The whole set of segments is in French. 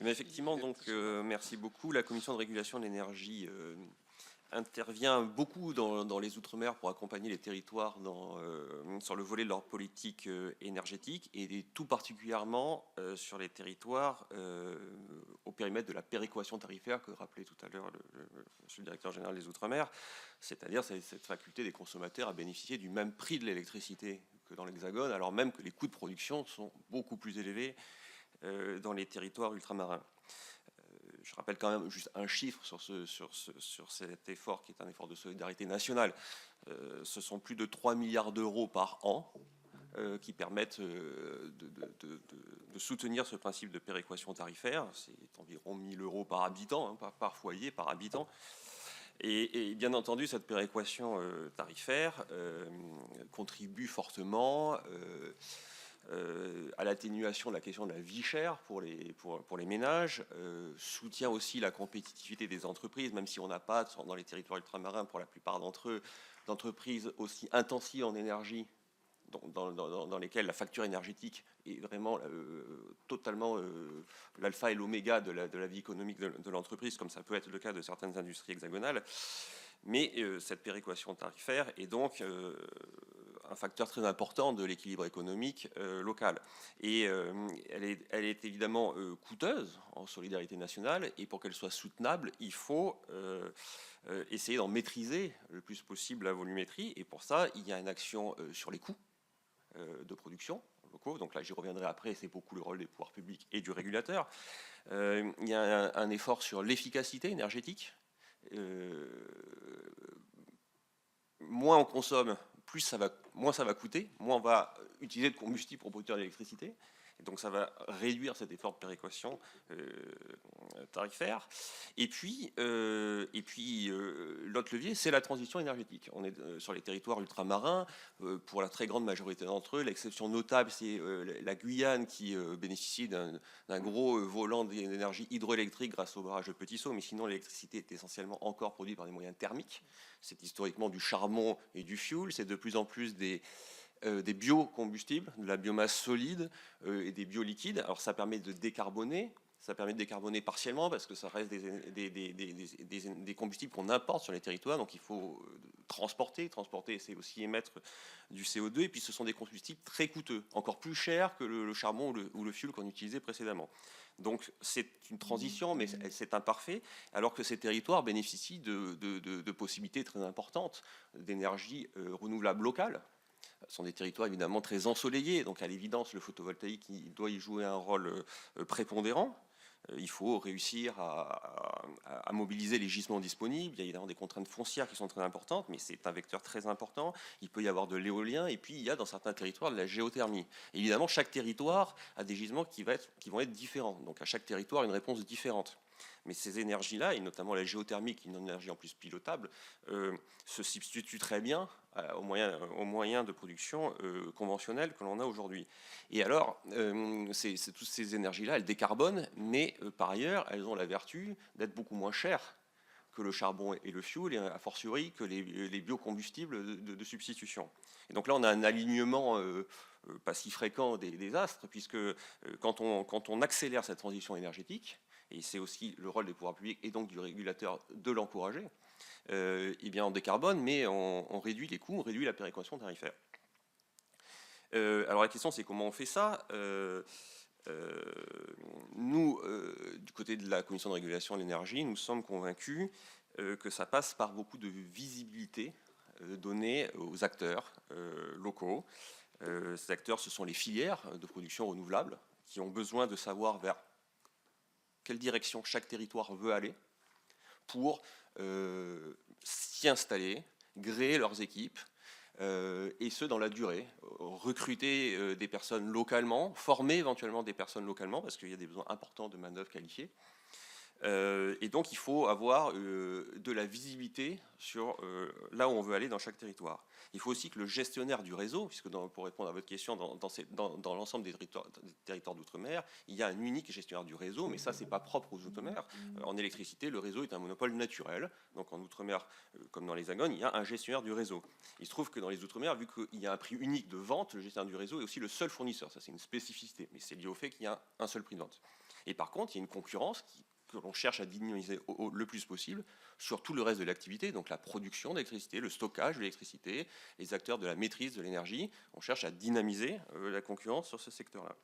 Mais effectivement, donc, merci beaucoup. La Commission de régulation de l'énergie intervient beaucoup dans les Outre-mer pour accompagner les territoires sur le volet de leur politique énergétique et tout particulièrement sur les territoires au périmètre de la péréquation tarifaire que rappelait tout à l'heure monsieur le directeur général des Outre-mer, c'est-à-dire cette faculté des consommateurs à bénéficier du même prix de l'électricité que dans l'Hexagone, alors même que les coûts de production sont beaucoup plus élevés dans les territoires ultramarins. Je rappelle quand même juste un chiffre sur cet effort qui est un effort de solidarité nationale. Ce sont plus de 3 milliards d'euros par an qui permettent de soutenir ce principe de péréquation tarifaire. C'est environ 1 000 euros par habitant, hein, par foyer, par habitant. Et bien entendu, cette péréquation tarifaire contribue fortement à l'atténuation de la question de la vie chère pour les ménages, soutient aussi la compétitivité des entreprises, même si on n'a pas dans les territoires ultramarins, pour la plupart d'entre eux, d'entreprises aussi intensives en énergie, dans lesquelles la facture énergétique est vraiment totalement l'alpha et l'oméga de la vie économique de l'entreprise, comme ça peut être le cas de certaines industries hexagonales. Mais cette péréquation tarifaire est donc un facteur très important de l'équilibre économique local. Et elle est évidemment coûteuse en solidarité nationale, et pour qu'elle soit soutenable, il faut essayer d'en maîtriser le plus possible la volumétrie, et pour ça, il y a une action sur les coûts de production locaux. Donc là, j'y reviendrai après, c'est beaucoup le rôle des pouvoirs publics et du régulateur. Il y a un effort sur l'efficacité énergétique. Moins on consomme, moins ça va coûter, moins on va utiliser de combustible pour produire de l'électricité. Et donc ça va réduire cet effort de péréquation tarifaire. Et puis l'autre levier, c'est la transition énergétique. On est sur les territoires ultramarins, pour la très grande majorité d'entre eux. L'exception notable, c'est la Guyane qui bénéficie d'un gros volant d'énergie hydroélectrique grâce au barrage de Petit-Saut, mais sinon l'électricité est essentiellement encore produite par des moyens thermiques. C'est historiquement du charbon et du fioul. C'est de plus en plus des biocombustibles, de la biomasse solide et des bioliquides. Alors ça permet de décarboner. Ça permet de décarboner partiellement parce que ça reste des combustibles qu'on importe sur les territoires, donc il faut transporter. Transporter, c'est aussi émettre du CO2, et puis ce sont des combustibles très coûteux, encore plus chers que le charbon ou le fioul qu'on utilisait précédemment. Donc c'est une transition, mais c'est imparfait, alors que ces territoires bénéficient de possibilités très importantes d'énergie renouvelable locale. Ce sont des territoires évidemment très ensoleillés, donc à l'évidence le photovoltaïque il doit y jouer un rôle prépondérant. Il faut réussir à mobiliser les gisements disponibles. Il y a évidemment des contraintes foncières qui sont très importantes, mais c'est un vecteur très important. Il peut y avoir de l'éolien, et puis il y a dans certains territoires de la géothermie. Et évidemment, chaque territoire a des gisements qui vont être différents. Donc à chaque territoire, une réponse différente. Mais ces énergies-là, et notamment la géothermie, qui est une énergie en plus pilotable, se substituent très bien aux moyens de production conventionnels que l'on a aujourd'hui. Et alors, toutes ces énergies-là, elles décarbonent, mais par ailleurs, elles ont la vertu d'être beaucoup moins chères que le charbon et le fioul, et a fortiori que les biocombustibles de substitution. Et donc là, on a un alignement pas si fréquent des astres, puisque quand on accélère cette transition énergétique, et c'est aussi le rôle des pouvoirs publics et donc du régulateur de l'encourager, eh bien on décarbone, mais on réduit les coûts, on réduit la péréquation tarifaire. Alors la question, c'est comment on fait ça. Nous, du côté de la Commission de régulation de l'énergie, nous sommes convaincus que ça passe par beaucoup de visibilité donnée aux acteurs locaux. Ces acteurs, ce sont les filières de production renouvelable qui ont besoin de savoir vers quelle direction chaque territoire veut aller pour s'y installer, gréer leurs équipes, et ce dans la durée, recruter des personnes localement, former éventuellement des personnes localement, parce qu'il y a des besoins importants de main-d'œuvre qualifiée. Et donc il faut avoir de la visibilité sur là où on veut aller dans chaque territoire. Il faut aussi que le gestionnaire du réseau, puisque pour répondre à votre question, dans l'ensemble des territoires d'outre-mer, il y a un unique gestionnaire du réseau, mais ça c'est pas propre aux outre-mer. En électricité, le réseau est un monopole naturel, donc en outre-mer comme dans l'Hexagone, il y a un gestionnaire du réseau. Il se trouve que dans les outre-mer, vu qu'il y a un prix unique de vente, le gestionnaire du réseau est aussi le seul fournisseur. Ça c'est une spécificité, mais c'est lié au fait qu'il y a un seul prix de vente. Et par contre, il y a une concurrence que l'on cherche à dynamiser le plus possible sur tout le reste de l'activité, donc la production d'électricité, le stockage de l'électricité, les acteurs de la maîtrise de l'énergie. On cherche à dynamiser la concurrence sur ce secteur-là.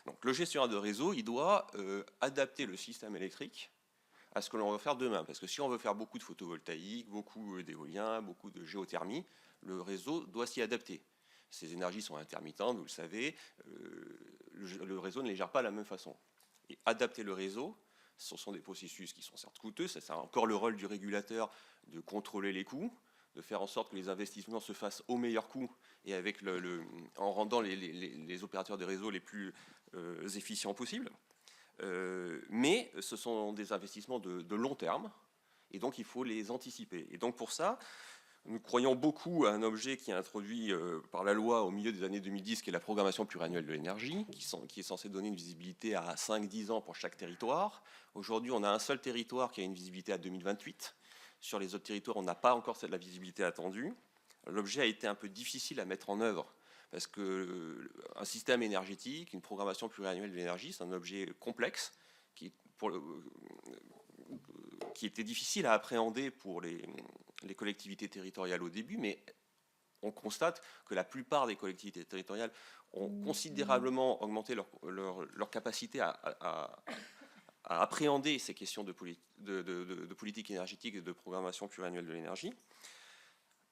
Donc le gestionnaire de réseau, il doit adapter le système électrique à ce que l'on va faire demain. Parce que si on veut faire beaucoup de photovoltaïque, beaucoup d'éolien, beaucoup de géothermie, le réseau doit s'y adapter. Ces énergies sont intermittentes, vous le savez, le réseau ne les gère pas de la même façon. Et adapter le réseau, ce sont des processus qui sont certes coûteux, ça a encore le rôle du régulateur de contrôler les coûts, de faire en sorte que les investissements se fassent au meilleur coût et en rendant les opérateurs des réseaux les plus efficients possibles. Mais ce sont des investissements de long terme, et donc il faut les anticiper. Et donc pour ça, nous croyons beaucoup à un objet qui est introduit par la loi au milieu des années 2010, qui est la programmation pluriannuelle de l'énergie, qui est censée donner une visibilité à 5-10 ans pour chaque territoire. Aujourd'hui, on a un seul territoire qui a une visibilité à 2028. Sur les autres territoires, on n'a pas encore la visibilité attendue. L'objet a été un peu difficile à mettre en œuvre, parce qu'un système énergétique, une programmation pluriannuelle de l'énergie, c'est un objet complexe qui était difficile à appréhender pour les collectivités territoriales au début, mais on constate que la plupart des collectivités territoriales ont considérablement augmenté leur capacité à appréhender ces questions de politique énergétique et de programmation pluriannuelle de l'énergie.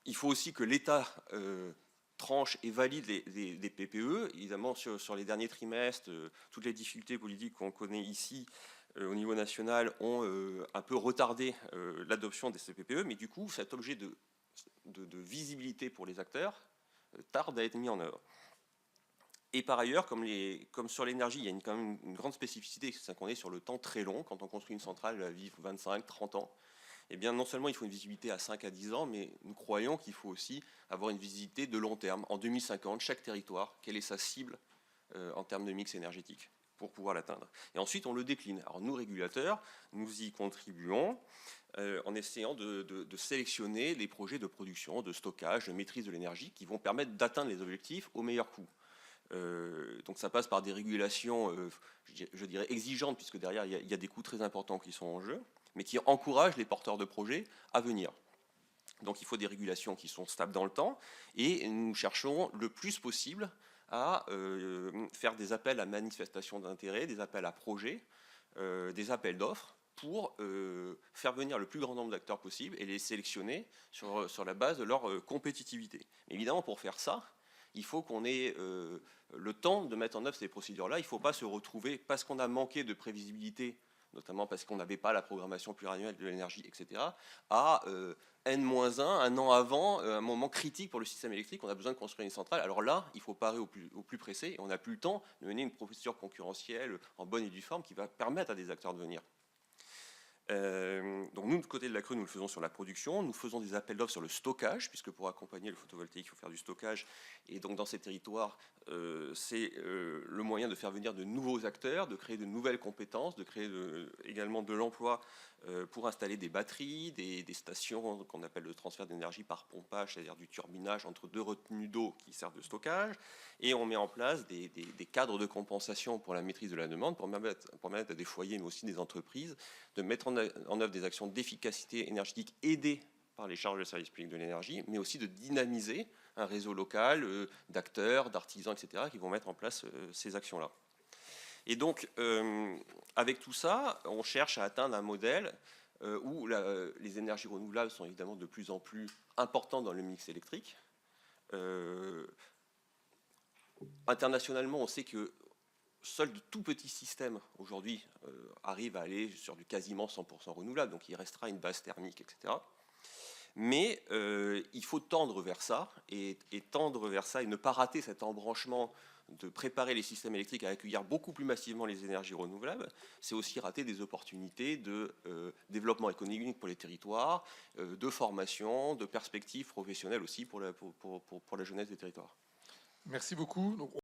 Il faut aussi que l'État tranche et valide des PPE. Évidemment, sur les derniers trimestres, toutes les difficultés politiques qu'on connaît ici au niveau national ont un peu retardé l'adoption des CPPE, mais du coup, cet objet de visibilité pour les acteurs tarde à être mis en œuvre. Et par ailleurs, comme sur l'énergie, il y a quand même une grande spécificité, c'est qu'on est sur le temps très long. Quand on construit une centrale, elle va vivre 25-30 ans. Eh bien, non seulement il faut une visibilité à 5 à 10 ans, mais nous croyons qu'il faut aussi avoir une visibilité de long terme. En 2050, chaque territoire, quelle est sa cible en termes de mix énergétique pour pouvoir l'atteindre. Et ensuite, on le décline. Alors nous, régulateurs, nous y contribuons en essayant de sélectionner les projets de production, de stockage, de maîtrise de l'énergie qui vont permettre d'atteindre les objectifs au meilleur coût. Donc ça passe par des régulations, je dirais, exigeantes, puisque derrière, il y a des coûts très importants qui sont en jeu, mais qui encouragent les porteurs de projets à venir. Donc il faut des régulations qui sont stables dans le temps, et nous cherchons le plus possible à faire des appels à manifestation d'intérêt, des appels à projets, des appels d'offres, pour faire venir le plus grand nombre d'acteurs possible et les sélectionner sur la base de leur compétitivité. Mais évidemment, pour faire ça, il faut qu'on ait le temps de mettre en œuvre ces procédures-là. Il ne faut pas se retrouver, parce qu'on a manqué de prévisibilité, notamment parce qu'on n'avait pas la programmation pluriannuelle de l'énergie, etc., à N-1, un an avant, un moment critique pour le système électrique, on a besoin de construire une centrale. Alors là, il faut parer au plus pressé, et on n'a plus le temps de mener une procédure concurrentielle en bonne et due forme qui va permettre à des acteurs de venir. Donc nous, de côté de la Creux, nous le faisons sur la production, nous faisons des appels d'offres sur le stockage, puisque pour accompagner le photovoltaïque, il faut faire du stockage, et donc dans ces territoires, c'est le moyen de faire venir de nouveaux acteurs, de créer de nouvelles compétences, de créer également de l'emploi pour installer des batteries, des stations qu'on appelle le transfert d'énergie par pompage, c'est-à-dire du turbinage entre deux retenues d'eau qui servent de stockage, et on met en place des cadres de compensation pour la maîtrise de la demande, pour permettre à des foyers, mais aussi des entreprises, de mettre en œuvre des actions d'efficacité énergétique aidées par les charges de service public de l'énergie, mais aussi de dynamiser un réseau local d'acteurs, d'artisans, etc., qui vont mettre en place ces actions-là. Et donc, avec tout ça, on cherche à atteindre un modèle où les énergies renouvelables sont évidemment de plus en plus importantes dans le mix électrique. Internationalement, on sait que seuls de tout petits systèmes aujourd'hui arrivent à aller sur du quasiment 100% renouvelable, donc il restera une base thermique, etc. Mais il faut tendre vers ça, et tendre vers ça, et ne pas rater cet embranchement de préparer les systèmes électriques à accueillir beaucoup plus massivement les énergies renouvelables. C'est aussi rater des opportunités de développement économique pour les territoires, de formation, de perspectives professionnelles aussi pour la jeunesse des territoires. Merci beaucoup. Donc,